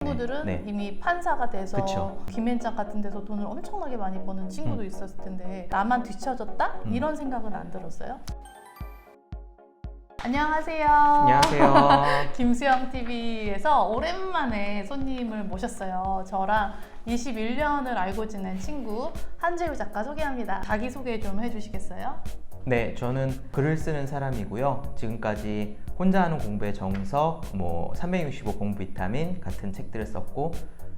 친구들은 네. 이미 판사가 돼서 그쵸. 김앤장 같은 데서 돈을 엄청나게 많이 버는 친구도 있었을 텐데 나만 뒤처졌다? 이런 생각은 안 들었어요? 안녕하세요. 안녕하세요. 김수영TV에서 오랜만에 손님을 모셨어요. 저랑 21년을 알고 지낸 친구 한재우 작가 소개합니다. 자기소개 좀 해주시겠어요? 네, 저는 글을 쓰는 사람이고요. 지금까지 혼자 하는 공부의 정석, 365 공부 비타민 같은 책들을 썼고,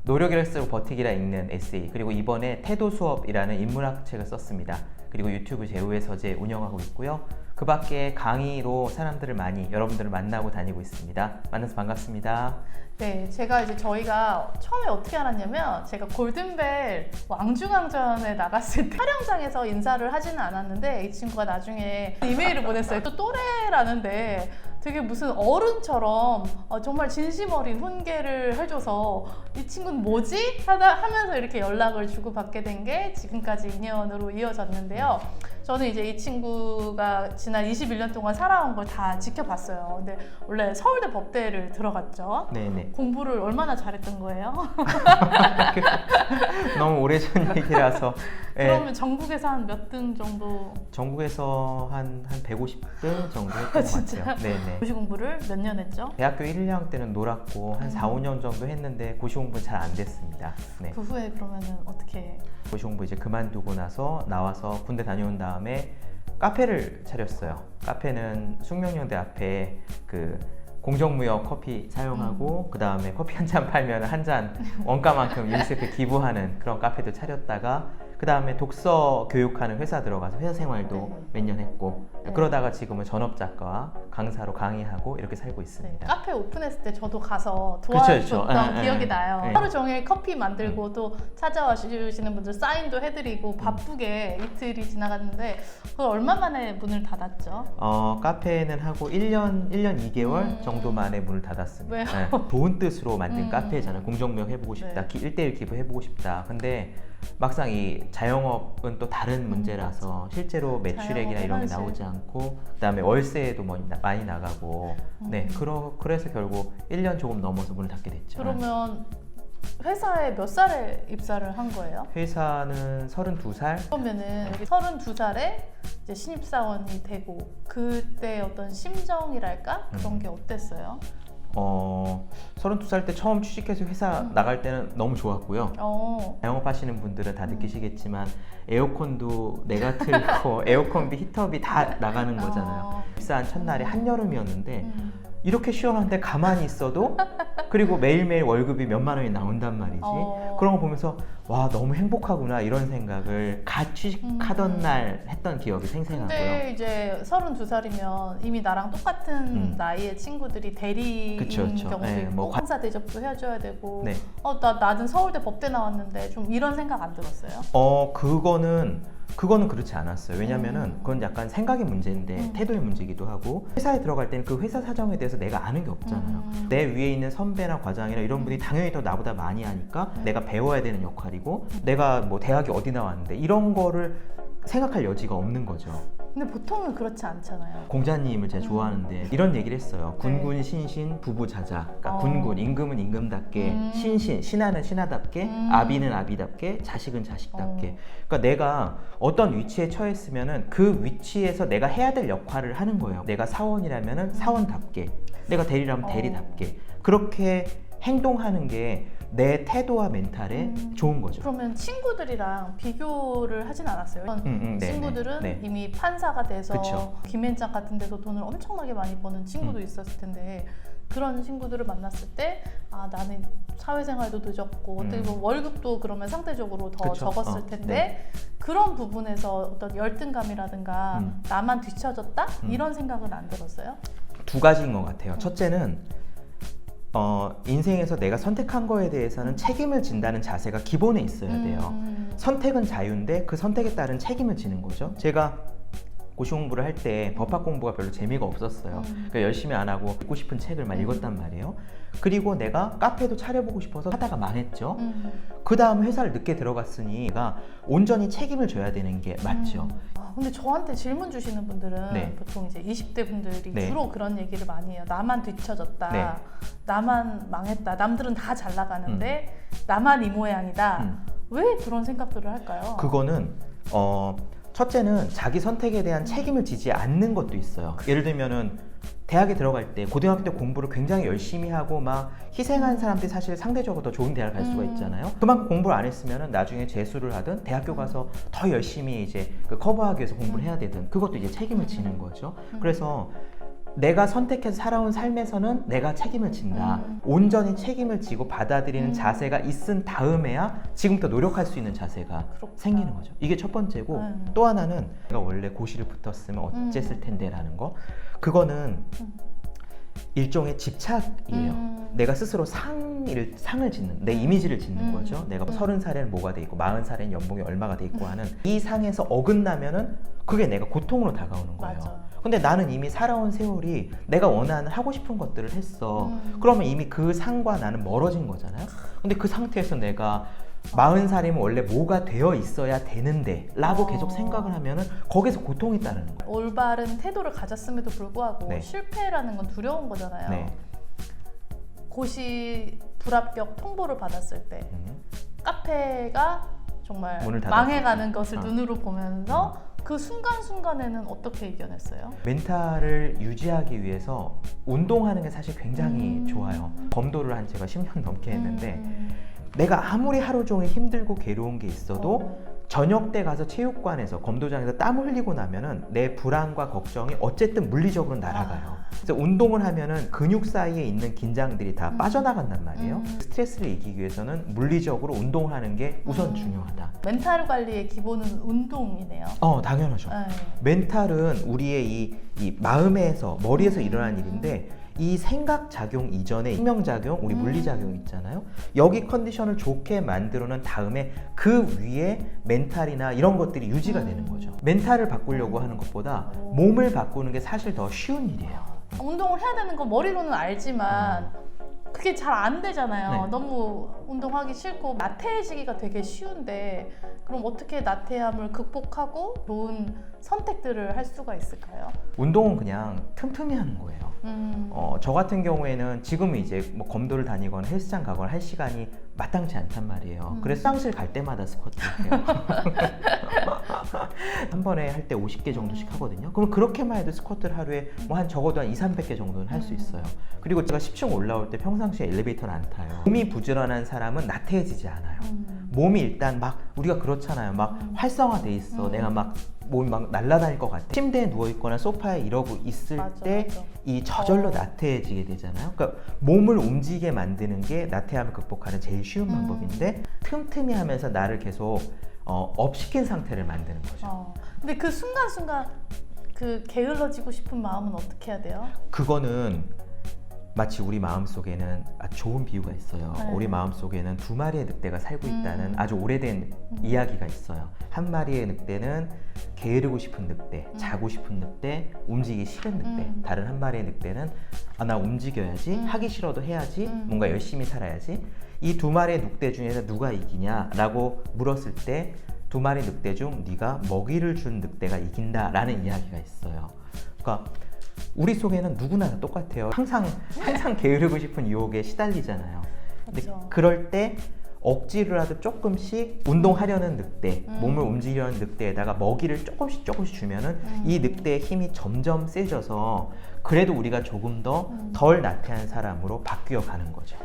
노력이라 쓰고 버티기라 읽는 에세이, 그리고 이번에 태도 수업이라는 인문학 책을 썼습니다. 그리고 유튜브 제우의 서재 운영하고 있고요. 그 밖에 강의로 사람들을 많이, 여러분들을 만나고 다니고 있습니다. 만나서 반갑습니다. 네, 저희가 처음에 어떻게 알았냐면 제가 골든벨 왕중왕전에 나갔을 때 촬영장에서 인사를 하지는 않았는데 이 친구가 나중에 이메일을 보냈어요. 또 또래라는데 되게 무슨 어른처럼 정말 진심 어린 훈계를 해줘서 이 친구는 뭐지? 하면서 이렇게 연락을 주고받게 된 게 지금까지 인연으로 이어졌는데요. 저는 이제 이 친구가 지난 21년 동안 살아온 걸 다 지켜봤어요. 근데 원래 서울대 법대를 들어갔죠. 네네. 공부를 얼마나 잘했던 거예요? 너무 오래전 얘기라서. 그러면 전국에서 한 몇 등 정도? 전국에서 한 150등 정도 했던 것 진짜요? 같아요. 네네. 고시 공부를 몇 년 했죠? 대학교 1, 2학년 때는 놀았고 한 4, 5년 정도 했는데 고시 공부는 잘 안 됐습니다. 네. 그 후에 그러면은 어떻게? 고시 공부 이제 그만두고 나와서 군대 다녀온 다음에 카페를 차렸어요. 카페는 숙명여대 앞에 그 공정무역 커피 사용하고 그 다음에 커피 한 잔 팔면 한 잔 원가만큼 유니세프에 기부하는 그런 카페도 차렸다가 그 다음에 독서 교육하는 회사 들어가서 회사 생활도 몇 년 했고 그러다가 지금은 전업작가와 강사로 강의하고 이렇게 살고 있습니다. 카페 오픈했을 때 저도 가서 도와줬던 기억이 나요. 하루 종일 커피 만들고 또 찾아와 주시는 분들 사인도 해드리고 바쁘게 이틀이 지나갔는데 그걸 얼마 만에 문을 닫았죠? 카페는 하고 1년 2개월 정도 만에 문을 닫았습니다. 왜요? 네. 좋은 뜻으로 만든 카페잖아요. 공정무역 해보고 싶다, 네. 1대1 기부 해보고 싶다. 근데 막상 이 자영업은 또 다른 문제라서 실제로 매출액이나 이런 게 현실. 나오지 않고 그다음에 월세도 많이 나가고 네 그래서 결국 1년 조금 넘어서 문을 닫게 됐죠. 그러면 회사에 몇 살에 입사를 한 거예요? 회사는 32살. 그러면은 32살에 이제 신입사원이 되고 그때 어떤 심정이랄까? 그런 게 어땠어요? 32살 때 처음 취직해서 회사 나갈 때는 너무 좋았고요. 자영업 하시는 분들은 다 느끼시겠지만 에어컨도 내가 틀고 에어컨비, 히터비 다 나가는 거잖아요. 입사한 첫날에 한여름이었는데 이렇게 시원한데 가만히 있어도 그리고 매일매일 월급이 몇만 원이 나온단 말이지. 그런 거 보면서 와 너무 행복하구나 이런 생각을 갓 취직하던 날 했던 기억이 생생하고요. 근데 이제 32살이면 이미 나랑 똑같은 나이의 친구들이 대리인 그쵸. 경우도 네, 있고 강사 대접도 해줘야 되고 네. 나는 서울대 법대 나왔는데 좀 이런 생각 안 들었어요? 그거는 그렇지 않았어요. 왜냐면은 그건 약간 생각의 문제인데 태도의 문제이기도 하고 회사에 들어갈 때는 그 회사 사정에 대해서 내가 아는 게 없잖아요. 내 위에 있는 선배나 과장이나 이런 분이 당연히 더 나보다 많이 하니까 내가 배워야 되는 역할이고 내가 뭐 대학이 어디 나왔는데 이런 거를 생각할 여지가 없는 거죠. 근데 보통은 그렇지 않잖아요. 공자님을 제가 좋아하는데 이런 얘기를 했어요. 군군 신신 부부자자. 그러니까 군군 임금은 임금답게 신하는 신하답게 아비는 아비답게 자식은 자식답게. 그러니까 내가 어떤 위치에 처했으면은 그 위치에서 내가 해야 될 역할을 하는 거예요. 내가 사원이라면은 사원답게, 내가 대리라면 대리답게 그렇게 행동하는 게 내 태도와 멘탈에 좋은 거죠. 그러면 친구들이랑 비교를 하진 않았어요? 친구들은 네. 이미 판사가 돼서 그쵸. 김앤장 같은 데서 돈을 엄청나게 많이 버는 친구도 있었을 텐데 그런 친구들을 만났을 때 나는 사회생활도 늦었고 어떻게 보면 월급도 그러면 상대적으로 더 그쵸. 적었을 텐데 그런 부분에서 어떤 열등감이라든가 나만 뒤처졌다? 이런 생각은 안 들었어요? 두 가지인 것 같아요. 첫째는 인생에서 내가 선택한 거에 대해서는 책임을 진다는 자세가 기본에 있어야 돼요. 선택은 자유인데 그 선택에 따른 책임을 지는 거죠. 제가 고시 공부를 할 때 법학 공부가 별로 재미가 없었어요. 그러니까 열심히 안 하고 읽고 싶은 책을 막 읽었단 말이에요. 그리고 내가 카페도 차려보고 싶어서 하다가 망했죠. 그 다음 회사를 늦게 들어갔으니 내가 온전히 책임을 져야 되는 게 맞죠. 근데 저한테 질문 주시는 분들은 네. 보통 이제 20대 분들이 네. 주로 그런 얘기를 많이 해요. 나만 뒤처졌다. 네. 나만 망했다. 남들은 다 잘 나가는데 나만 이 모양이다. 왜 그런 생각들을 할까요? 그거는 첫째는 자기 선택에 대한 책임을 지지 않는 것도 있어요. 예를 들면은 대학에 들어갈 때 고등학교 때 공부를 굉장히 열심히 하고 막 희생한 사람들이 사실 상대적으로 더 좋은 대학을 갈 수가 있잖아요. 그만큼 공부를 안 했으면은 나중에 재수를 하든 대학교 가서 더 열심히 이제 그 커버하기 위해서 공부를 해야 되든 그것도 이제 책임을 지는 거죠. 그래서 내가 선택해서 살아온 삶에서는 내가 책임을 진다. 온전히 책임을 지고 받아들이는 자세가 있은 다음에야 지금부터 노력할 수 있는 자세가 그렇구나. 생기는 거죠. 이게 첫 번째고 또 하나는 내가 원래 고시를 붙었으면 어쨌을 텐데 라는 거. 그거는 일종의 집착이에요. 내가 스스로 상을 짓는, 내 이미지를 짓는 거죠. 내가 30살에는 뭐가 돼 있고 40살에는 연봉이 얼마가 돼 있고 하는 이 상에서 어긋나면은 그게 내가 고통으로 다가오는 거예요. 맞아. 근데 나는 이미 살아온 세월이 내가 원하는 하고 싶은 것들을 했어. 그러면 이미 그 상과 나는 멀어진 거잖아요. 근데 그 상태에서 내가 40살이면 원래 뭐가 되어 있어야 되는데 라고 계속 생각을 하면은 거기서 고통이 따르는 거예요. 올바른 태도를 가졌음에도 불구하고 네. 실패라는 건 두려운 거잖아요. 네. 고시 불합격 통보를 받았을 때 카페가 정말 문을 닫았을 망해가는 때. 것을 눈으로 보면서 그 순간순간에는 어떻게 이겨냈어요? 멘탈을 유지하기 위해서 운동하는 게 사실 굉장히 좋아요. 검도를 한 제가 10년 넘게 했는데 내가 아무리 하루 종일 힘들고 괴로운 게 있어도 저녁 때 가서 체육관에서 검도장에서 땀 흘리고 나면은 내 불안과 걱정이 어쨌든 물리적으로 날아가요. 그래서 운동을 하면은 근육 사이에 있는 긴장들이 다 빠져나간단 말이에요. 스트레스를 이기기 위해서는 물리적으로 운동을 하는 게 우선 중요하다. 멘탈 관리의 기본은 운동이네요. 당연하죠. 네. 멘탈은 우리의 이 마음에서 머리에서 일어나는 일인데 이 생각작용 이전에 생명작용, 우리 물리작용 있잖아요. 여기 컨디션을 좋게 만들어 놓은 다음에 그 위에 멘탈이나 이런 것들이 유지가 되는 거죠. 멘탈을 바꾸려고 하는 것보다 몸을 바꾸는 게 사실 더 쉬운 일이에요. 운동을 해야 되는 거 머리로는 알지만 그게 잘 안 되잖아요. 네. 너무 운동하기 싫고 나태해지기가 되게 쉬운데 그럼 어떻게 나태함을 극복하고 좋은 선택들을 할 수가 있을까요? 운동은 그냥 틈틈이 하는 거예요. 저 같은 경우에는 지금은 이제 뭐 검도를 다니거나 헬스장 가거나 할 시간이 마땅치 않단 말이에요. 그래서 화장실 갈 때마다 스쿼트를 해요. 한 번에 할 때 50개 정도씩 하거든요. 그럼 그렇게만 해도 스쿼트를 하루에 뭐 한 적어도 한 2, 300개 정도는 할 수 있어요. 그리고 제가 10층 올라올 때 평상시에 엘리베이터를 안 타요. 몸이 부지런한 사람은 나태해지지 않아요. 몸이 일단 막 우리가 그렇잖아요. 막 활성화돼 있어. 내가 막 몸이 막 날아다닐 것 같아. 침대에 누워있거나 소파에 이러고 있을 맞아, 때 맞아. 이 저절로 나태해지게 되잖아요. 그러니까 몸을 움직이게 만드는 게 나태함을 극복하는 제일 쉬운 방법인데 틈틈이 하면서 나를 계속 업시킨 상태를 만드는 거죠. 근데 그 순간순간 그 게을러지고 싶은 마음은 어떻게 해야 돼요? 그거는 마치 우리 마음속에는 아주 좋은 비유가 있어요. 네. 우리 마음속에는 두 마리의 늑대가 살고 있다는 아주 오래된 이야기가 있어요. 한 마리의 늑대는 게으르고 싶은 늑대, 자고 싶은 늑대, 움직이기 싫은 늑대. 다른 한 마리의 늑대는 나 움직여야지, 하기 싫어도 해야지, 뭔가 열심히 살아야지. 이 두 마리의 늑대 중에서 누가 이기냐라고 물었을 때 두 마리 늑대 중 네가 먹이를 준 늑대가 이긴다라는 이야기가 있어요. 그러니까 우리 속에는 누구나 다 똑같아요. 항상 게으르고 싶은 유혹에 시달리잖아요. 근데 그렇죠. 그럴 때 억지로라도 조금씩 운동하려는 늑대, 몸을 움직이려는 늑대에다가 먹이를 조금씩 주면은 이 늑대의 힘이 점점 세져서 그래도 우리가 조금 더 덜 나태한 사람으로 바뀌어 가는 거죠.